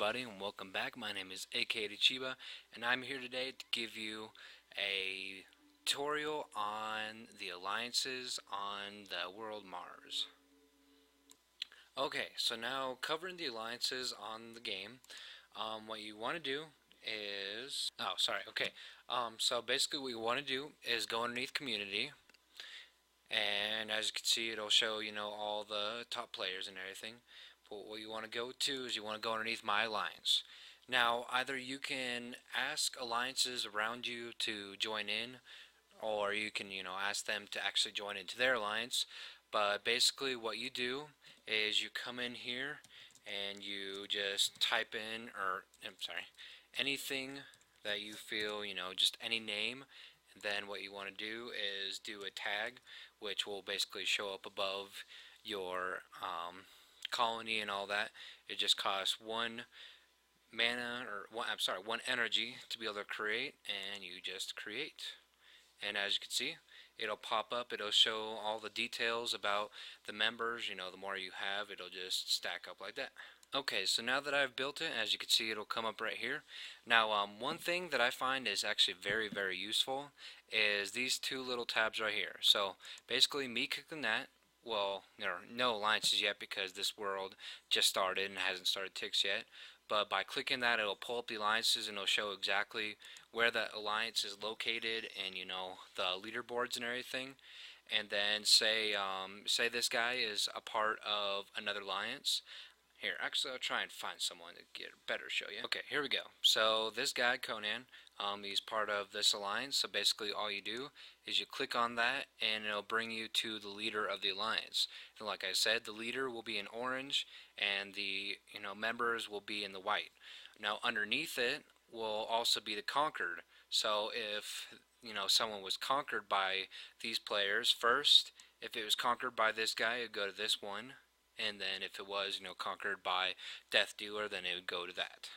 everybody, and welcome back. My name is AK Chiba, and I'm here today to give you a tutorial on the alliances on the world Mars. Okay, so now covering the alliances on the game, what you want to do is... Oh, sorry, okay. So basically what you want to do is go underneath Community, and as you can see, it'll show, all the top players and everything. But what you want to go to is you want to go underneath My Alliance. Now, either you can ask alliances around you to join in, or you can, ask them to actually join into their alliance. But basically what you do is you come in here and you just type in, anything that you feel, just any name. And then what you want to do is do a tag, which will basically show up above your colony and all that. It just costs one mana, or one energy to be able to create, and you just create. And as you can see, it'll pop up, it'll show all the details about the members. The more you have, it'll just stack up like that. Okay, so now that I've built it, as you can see, it'll come up right here. Now, one thing that I find is actually very, very useful is these two little tabs right here. So basically, me clicking that, well, there are no alliances yet because this world just started and hasn't started ticks yet. But by clicking that, it'll pull up the alliances and it'll show exactly where that alliance is located and, the leaderboards and everything. And then say this guy is a part of another alliance. Here, actually, I'll try and find someone to get a better show you. Okay, here we go. So this guy, Conan, he's part of this alliance. So basically, all you do is you click on that, and it'll bring you to the leader of the alliance. And like I said, the leader will be in orange, and the members will be in the white. Now, underneath it will also be the conquered. So if someone was conquered by these players first, if it was conquered by this guy, it'd go to this one. And then if it was, conquered by Death Dealer, then it would go to that.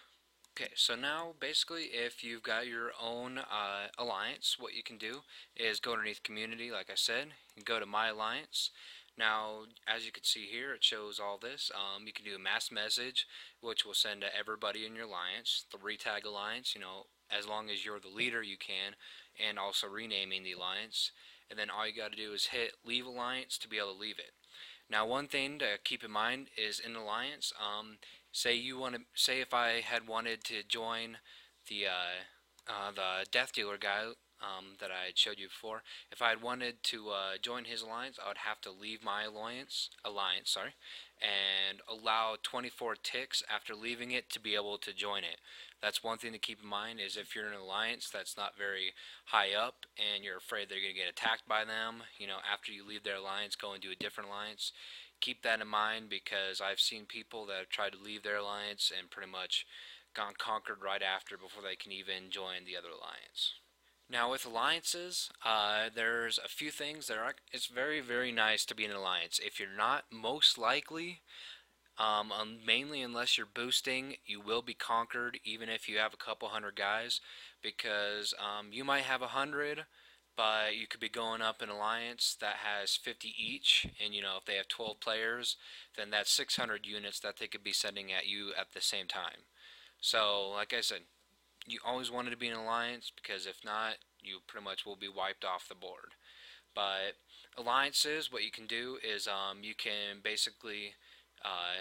Okay, so now basically if you've got your own alliance, what you can do is go underneath Community, like I said, and go to My Alliance. Now, as you can see here, it shows all this. You can do a mass message, which will send to everybody in your alliance. The retag alliance, as long as you're the leader, you can, and also renaming the alliance. And then all you got to do is hit Leave Alliance to be able to leave it. Now, one thing to keep in mind is in alliance, say if I had wanted to join the Death Dealer guy that I had showed you before, if I had wanted to join his alliance, I would have to leave my alliance, and allow 24 ticks after leaving it to be able to join it. That's one thing to keep in mind, is if you're in an alliance that's not very high up and you're afraid they're going to get attacked by them, after you leave their alliance, go into a different alliance. Keep that in mind, because I've seen people that have tried to leave their alliance and pretty much gone conquered right after before they can even join the other alliance. Now with alliances, there's a few things that it's very, very nice to be in an alliance. If you're not, most likely, mainly unless you're boosting, you will be conquered even if you have a couple hundred guys, because you might have 100, but you could be going up an alliance that has 50 each, and if they have 12 players, then that's 600 units that they could be sending at you at the same time. So like I said, you always wanted to be in an alliance, because if not, you pretty much will be wiped off the board. But alliances, what you can do is you can basically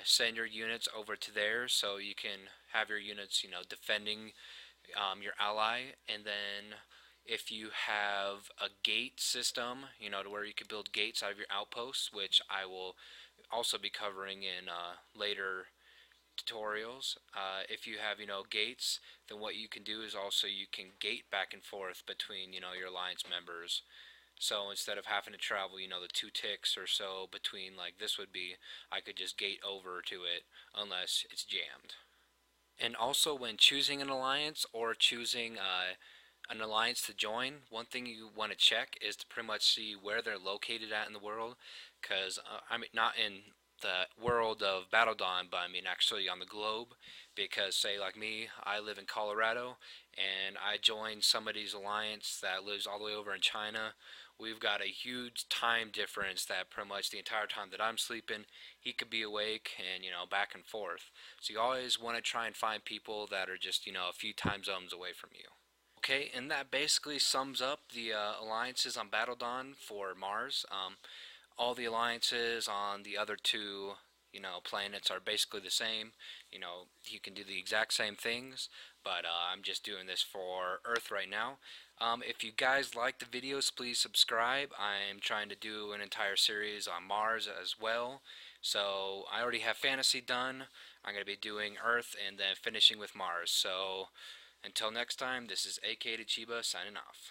send your units over to theirs, so you can have your units, defending your ally. And then if you have a gate system, to where you can build gates out of your outposts, which I will also be covering in later tutorials. If you have, gates, then what you can do is also you can gate back and forth between, your alliance members. So instead of having to travel, the 2 ticks or so between, like this would be, I could just gate over to it unless it's jammed. And also when choosing an alliance or choosing an alliance to join, one thing you want to check is to pretty much see where they're located at in the world, because not in the world of BattleDawn, but actually on the globe, because say like me, I live in Colorado, and I join somebody's alliance that lives all the way over in China. we've got a huge time difference that pretty much the entire time that I'm sleeping, he could be awake and, back and forth. So you always want to try and find people that are just, a few time zones away from you. Okay, and that basically sums up the alliances on BattleDawn for Mars. All the alliances on the other two, planets are basically the same. You can do the exact same things, but I'm just doing this for Earth right now. If you guys like the videos, please subscribe. I'm trying to do an entire series on Mars as well. So I already have Fantasy done. I'm going to be doing Earth and then finishing with Mars. So until next time, this is AK Chiba signing off.